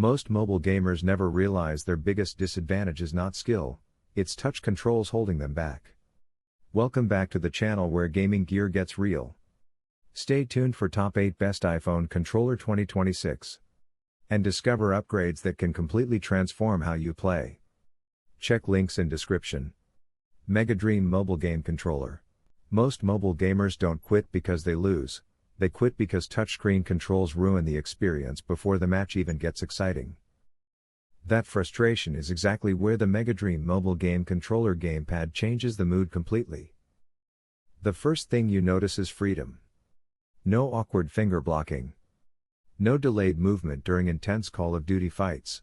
Most mobile gamers never realize their biggest disadvantage is not skill, it's touch controls holding them back. Welcome back to the channel where gaming gear gets real. Stay tuned for Top 8 Best iPhone Controller 2026. And discover upgrades that can completely transform how you play. Check links in description. Mega Dream Mobile Game Controller. Most mobile gamers don't quit because they lose, they quit because touchscreen controls ruin the experience before the match even gets exciting. That frustration is exactly where the Mega Dream Mobile Game Controller gamepad changes the mood completely. The first thing you notice is freedom. No awkward finger blocking. No delayed movement during intense Call of Duty fights.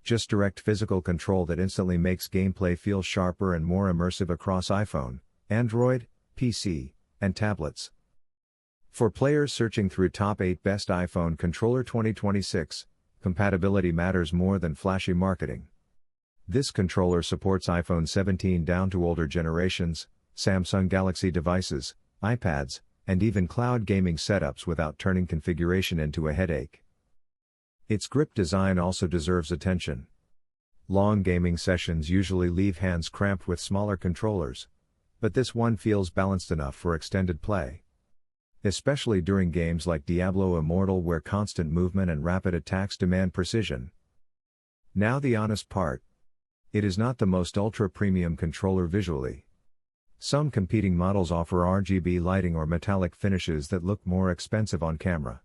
Just direct physical control that instantly makes gameplay feel sharper and more immersive across iPhone, Android, PC, and tablets. For players searching through Top 8 Best iPhone Controller 2026, compatibility matters more than flashy marketing. This controller supports iPhone 17 down to older generations, Samsung Galaxy devices, iPads, and even cloud gaming setups without turning configuration into a headache. Its grip design also deserves attention. Long gaming sessions usually leave hands cramped with smaller controllers, but this one feels balanced enough for extended play. Especially during games like Diablo Immortal where constant movement and rapid attacks demand precision. Now the honest part. It is not the most ultra-premium controller visually. Some competing models offer RGB lighting or metallic finishes that look more expensive on camera.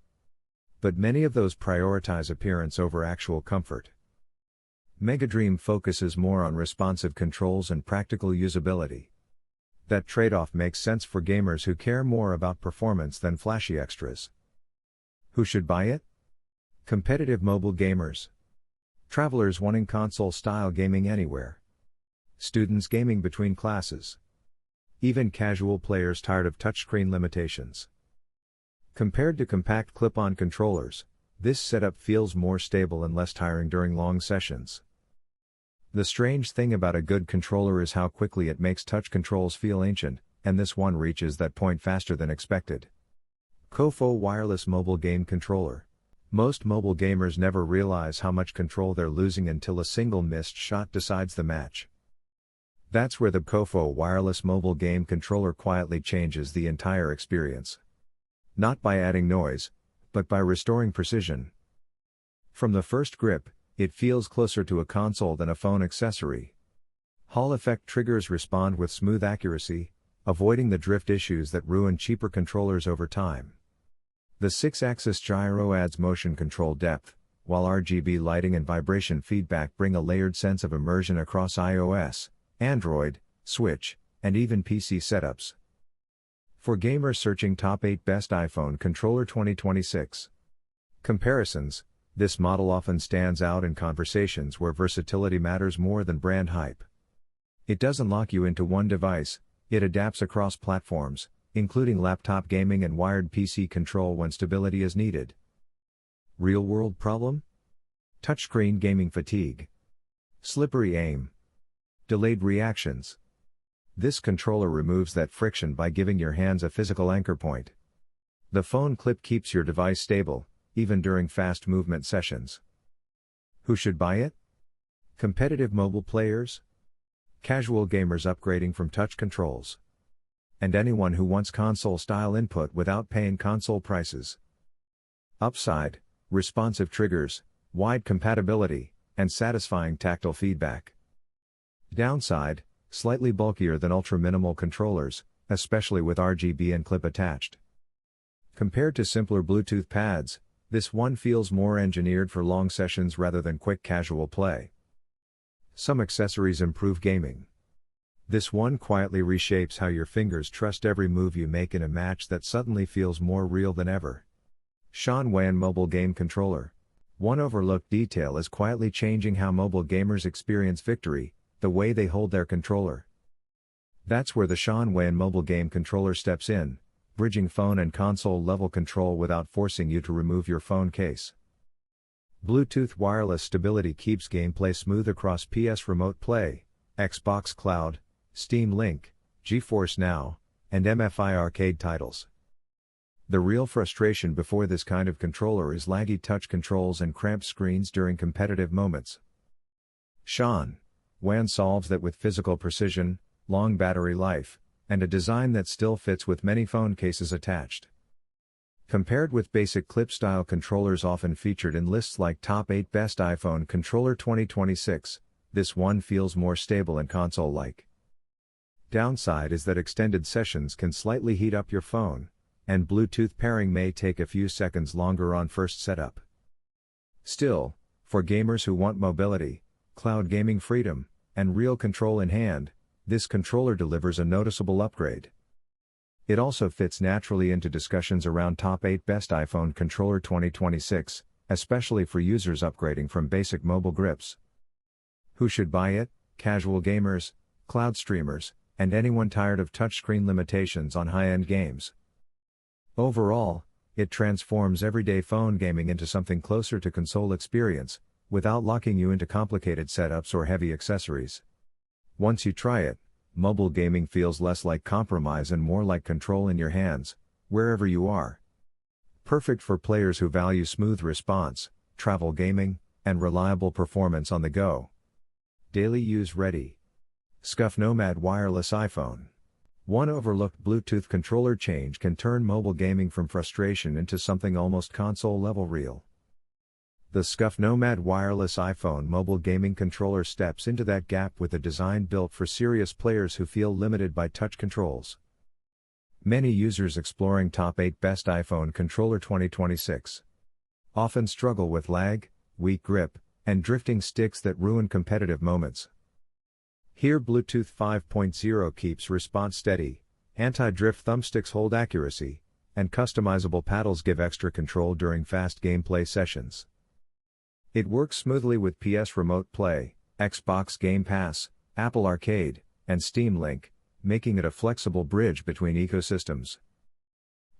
But many of those prioritize appearance over actual comfort. Mega Dream focuses more on responsive controls and practical usability. That trade-off makes sense for gamers who care more about performance than flashy extras. Who should buy it? Competitive mobile gamers. Travelers wanting console-style gaming anywhere. Students gaming between classes. Even casual players tired of touchscreen limitations. Compared to compact clip-on controllers, this setup feels more stable and less tiring during long sessions. The strange thing about a good controller is how quickly it makes touch controls feel ancient, and this one reaches that point faster than expected. Kofo Wireless Mobile Game Controller. Most mobile gamers never realize how much control they're losing until a single missed shot decides the match. That's where the Kofo Wireless Mobile Game Controller quietly changes the entire experience. Not by adding noise, but by restoring precision. From the first grip, it feels closer to a console than a phone accessory. Hall effect triggers respond with smooth accuracy, avoiding the drift issues that ruin cheaper controllers over time. The 6-axis gyro adds motion control depth, while RGB lighting and vibration feedback bring a layered sense of immersion across iOS, Android, Switch, and even PC setups. For gamers searching Top 8 Best iPhone Controller 2026. Comparisons. This model often stands out in conversations where versatility matters more than brand hype. It doesn't lock you into one device, it adapts across platforms, including laptop gaming and wired PC control when stability is needed. Real-world problem? Touchscreen gaming fatigue. Slippery aim. Delayed reactions. This controller removes that friction by giving your hands a physical anchor point. The phone clip keeps your device stable, even during fast movement sessions. Who should buy it? Competitive mobile players, casual gamers upgrading from touch controls, and anyone who wants console-style input without paying console prices. Upside: responsive triggers, wide compatibility, and satisfying tactile feedback. Downside: slightly bulkier than ultra-minimal controllers, especially with RGB and clip attached. Compared to simpler Bluetooth pads, this one feels more engineered for long sessions rather than quick casual play. Some accessories improve gaming. This one quietly reshapes how your fingers trust every move you make in a match that suddenly feels more real than ever. Shanwan Mobile Game Controller. One overlooked detail is quietly changing how mobile gamers experience victory, the way they hold their controller. That's where the Shanwan Mobile Game Controller steps in, bridging phone and console level control without forcing you to remove your phone case. Bluetooth wireless stability keeps gameplay smooth across PS Remote Play, Xbox Cloud, Steam Link, GeForce Now, and MFI Arcade titles. The real frustration before this kind of controller is laggy touch controls and cramped screens during competitive moments. Sean Wan solves that with physical precision, long battery life, and a design that still fits with many phone cases attached. Compared with basic clip-style controllers often featured in lists like Top 8 Best iPhone Controller 2026, this one feels more stable and console-like. Downside is that extended sessions can slightly heat up your phone, and Bluetooth pairing may take a few seconds longer on first setup. Still, for gamers who want mobility, cloud gaming freedom, and real control in hand, this controller delivers a noticeable upgrade. It also fits naturally into discussions around Top 8 Best iPhone Controller 2026, especially for users upgrading from basic mobile grips. Who should buy it? Casual gamers, cloud streamers, and anyone tired of touchscreen limitations on high-end games. Overall, it transforms everyday phone gaming into something closer to console experience, without locking you into complicated setups or heavy accessories. Once you try it, mobile gaming feels less like compromise and more like control in your hands, wherever you are. Perfect for players who value smooth response, travel gaming, and reliable performance on the go. Daily use ready. SCUF Nomad Wireless iPhone. One overlooked Bluetooth controller change can turn mobile gaming from frustration into something almost console-level real. The SCUF Nomad Wireless iPhone mobile gaming controller steps into that gap with a design built for serious players who feel limited by touch controls. Many users exploring Top 8 Best iPhone Controller 2026 often struggle with lag, weak grip, and drifting sticks that ruin competitive moments. Here Bluetooth 5.0 keeps response steady, anti-drift thumbsticks hold accuracy, and customizable paddles give extra control during fast gameplay sessions. It works smoothly with PS Remote Play, Xbox Game Pass, Apple Arcade, and Steam Link, making it a flexible bridge between ecosystems.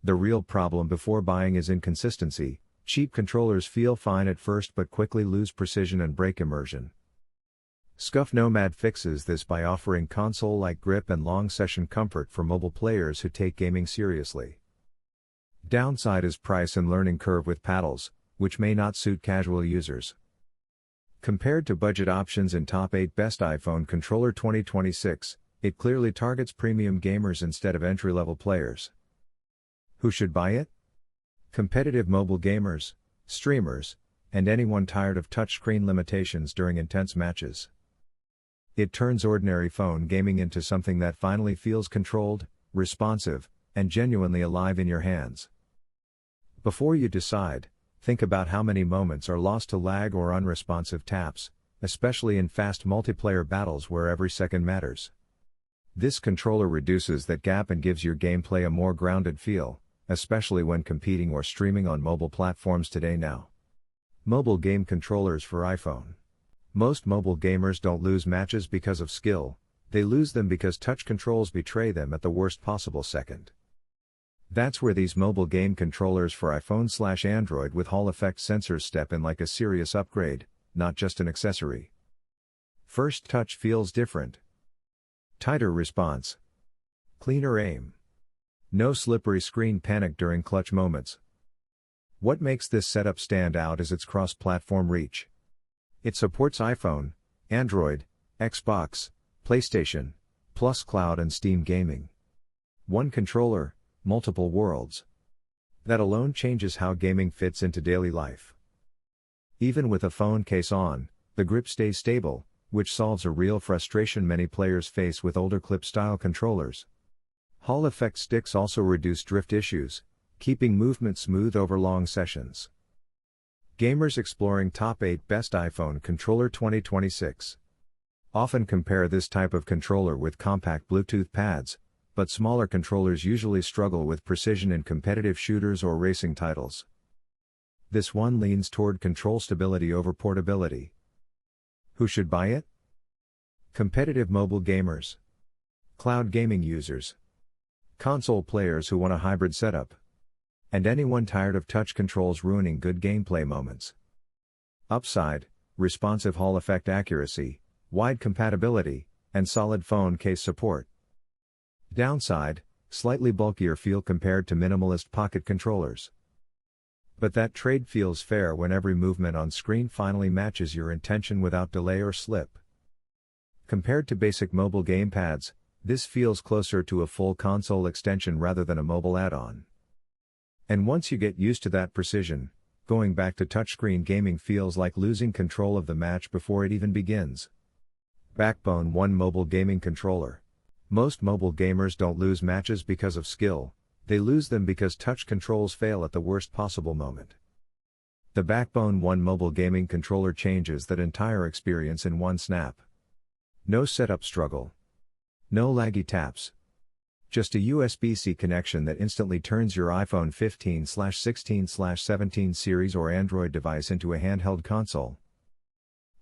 The real problem before buying is inconsistency. Cheap controllers feel fine at first but quickly lose precision and break immersion. SCUF Nomad fixes this by offering console-like grip and long session comfort for mobile players who take gaming seriously. Downside is price and learning curve with paddles, which may not suit casual users. Compared to budget options in Top 8 Best iPhone Controller 2026, it clearly targets premium gamers instead of entry-level players. Who should buy it? Competitive mobile gamers, streamers, and anyone tired of touchscreen limitations during intense matches. It turns ordinary phone gaming into something that finally feels controlled, responsive, and genuinely alive in your hands. Before you decide, think about how many moments are lost to lag or unresponsive taps, especially in fast multiplayer battles where every second matters. This controller reduces that gap and gives your gameplay a more grounded feel, especially when competing or streaming on mobile platforms today now. Mobile game controllers for iPhone. Most mobile gamers don't lose matches because of skill, they lose them because touch controls betray them at the worst possible second. That's where these mobile game controllers for iPhone/Android with Hall effect sensors step in like a serious upgrade, not just an accessory. First touch feels different. Tighter response. Cleaner aim. No slippery screen panic during clutch moments. What makes this setup stand out is its cross-platform reach. It supports iPhone, Android, Xbox, PlayStation, plus cloud and Steam gaming. One controller, multiple worlds. That alone changes how gaming fits into daily life. Even with a phone case on, the grip stays stable, which solves a real frustration many players face with older clip-style controllers. Hall effect sticks also reduce drift issues, keeping movement smooth over long sessions. Gamers exploring Top 8 Best iPhone Controller 2026 often compare this type of controller with compact Bluetooth pads, but smaller controllers usually struggle with precision in competitive shooters or racing titles. This one leans toward control stability over portability. Who should buy it? Competitive mobile gamers, cloud gaming users, console players who want a hybrid setup, and anyone tired of touch controls ruining good gameplay moments. Upside: responsive Hall effect accuracy, wide compatibility, and solid phone case support. Downside: slightly bulkier feel compared to minimalist pocket controllers. But that trade feels fair when every movement on screen finally matches your intention without delay or slip. Compared to basic mobile gamepads, this feels closer to a full console extension rather than a mobile add-on. And once you get used to that precision, going back to touchscreen gaming feels like losing control of the match before it even begins. Backbone One Mobile Gaming Controller. Most mobile gamers don't lose matches because of skill, they lose them because touch controls fail at the worst possible moment. The Backbone One Mobile Gaming Controller changes that entire experience in one snap. No setup struggle. No laggy taps. Just a USB-C connection that instantly turns your iPhone 15/16/17 series or Android device into a handheld console.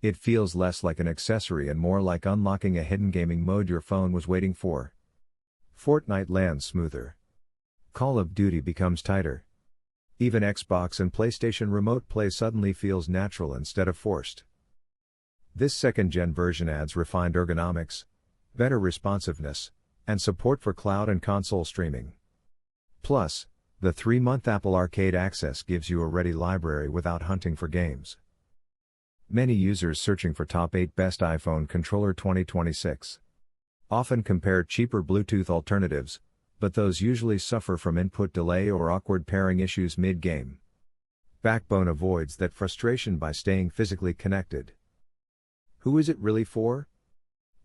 It feels less like an accessory and more like unlocking a hidden gaming mode your phone was waiting for. Fortnite lands smoother. Call of Duty becomes tighter. Even Xbox and PlayStation Remote Play suddenly feels natural instead of forced. This second-gen version adds refined ergonomics, better responsiveness, and support for cloud and console streaming. Plus, the 3-month Apple Arcade access gives you a ready library without hunting for games. Many users searching for top 8 best iPhone controller 2026 often compare cheaper Bluetooth alternatives, but those usually suffer from input delay or awkward pairing issues mid-game. Backbone avoids that frustration by staying physically connected. Who is it really for?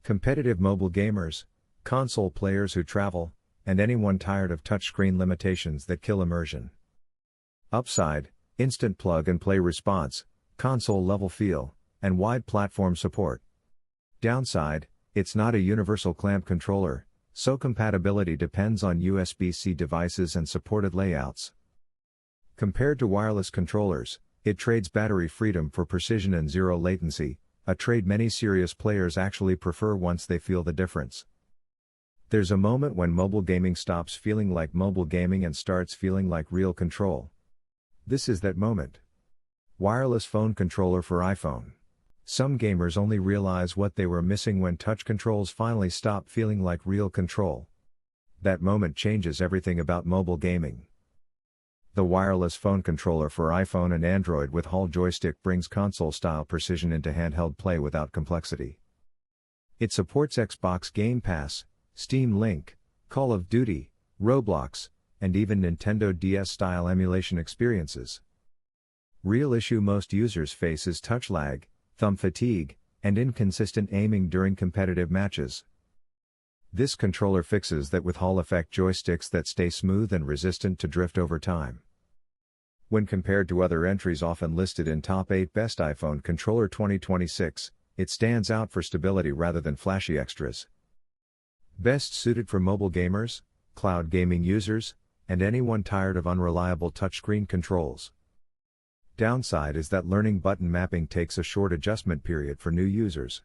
Competitive mobile gamers, console players who travel, and anyone tired of touchscreen limitations that kill immersion. Upside: instant plug-and-play response, console-level feel, and wide platform support. Downside: it's not a universal clamp controller, so compatibility depends on USB-C devices and supported layouts. Compared to wireless controllers, it trades battery freedom for precision and zero latency, a trade many serious players actually prefer once they feel the difference. There's a moment when mobile gaming stops feeling like mobile gaming and starts feeling like real control. This is that moment. Wireless phone controller for iPhone. Some gamers only realize what they were missing when touch controls finally stop feeling like real control. That moment changes everything about mobile gaming. The wireless phone controller for iPhone and Android with Hall joystick brings console-style precision into handheld play without complexity. It supports Xbox Game Pass, Steam Link, Call of Duty, Roblox, and even Nintendo DS-style emulation experiences. Real issue most users face is touch lag, thumb fatigue, and inconsistent aiming during competitive matches. This controller fixes that with Hall effect joysticks that stay smooth and resistant to drift over time. When compared to other entries often listed in Top 8 Best iPhone Controller 2026, it stands out for stability rather than flashy extras. Best suited for mobile gamers, cloud gaming users, and anyone tired of unreliable touchscreen controls. Downside is that learning button mapping takes a short adjustment period for new users.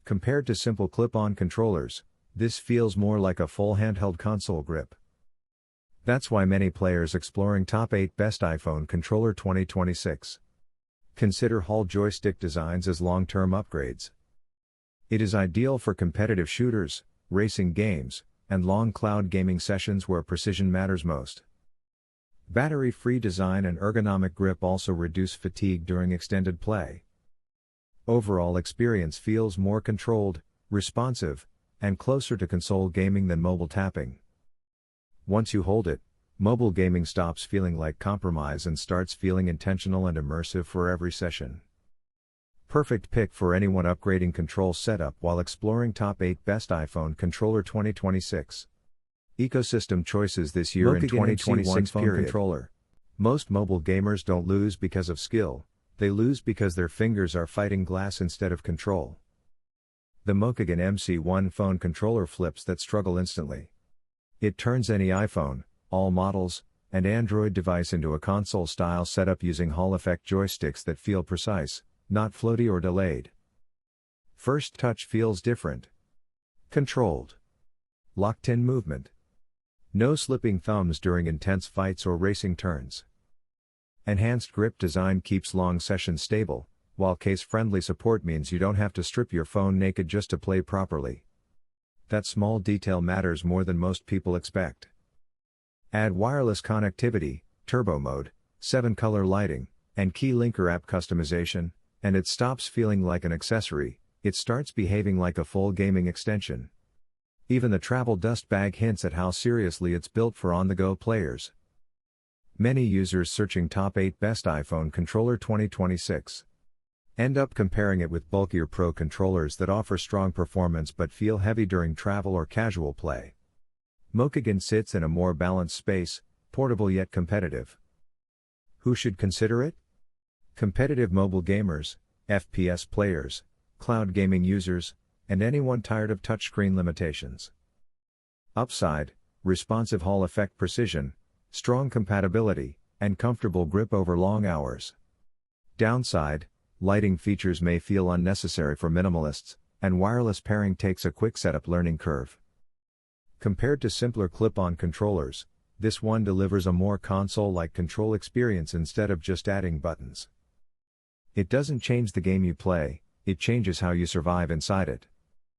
Compared to simple clip-on controllers, this feels more like a full handheld console grip. That's why many players exploring Top 8 Best iPhone Controller 2026 consider Hall joystick designs as long-term upgrades. It is ideal for competitive shooters, racing games, and long cloud gaming sessions where precision matters most. Battery-free design and ergonomic grip also reduce fatigue during extended play. Overall experience feels more controlled, responsive, and closer to console gaming than mobile tapping. Once you hold it, mobile gaming stops feeling like compromise and starts feeling intentional and immersive for every session. Perfect pick for anyone upgrading control setup while exploring Top 8 Best iPhone Controller 2026. Ecosystem choices this year in 2026 phone controller. Most mobile gamers don't lose because of skill, they lose because their fingers are fighting glass instead of control. The Mokagan MC1 phone controller flips that struggle instantly. It turns any iPhone, all models, and Android device into a console-style setup using Hall effect joysticks that feel precise, not floaty or delayed. First touch feels different. Controlled. Locked-in movement. No slipping thumbs during intense fights or racing turns. Enhanced grip design keeps long sessions stable, while case-friendly support means you don't have to strip your phone naked just to play properly. That small detail matters more than most people expect. Add wireless connectivity, turbo mode, 7-color lighting, and key linker app customization, and it stops feeling like an accessory, it starts behaving like a full gaming extension. Even the travel dust bag hints at how seriously it's built for on-the-go players. Many users searching top 8 best iPhone controller 2026 end up comparing it with bulkier Pro controllers that offer strong performance but feel heavy during travel or casual play. Mokagon sits in a more balanced space, portable yet competitive. Who should consider it? Competitive mobile gamers, FPS players, cloud gaming users, and anyone tired of touchscreen limitations. Upside: responsive Hall effect precision, strong compatibility, and comfortable grip over long hours. Downside: lighting features may feel unnecessary for minimalists, and wireless pairing takes a quick setup learning curve. Compared to simpler clip-on controllers, this one delivers a more console-like control experience instead of just adding buttons. It doesn't change the game you play, it changes how you survive inside it.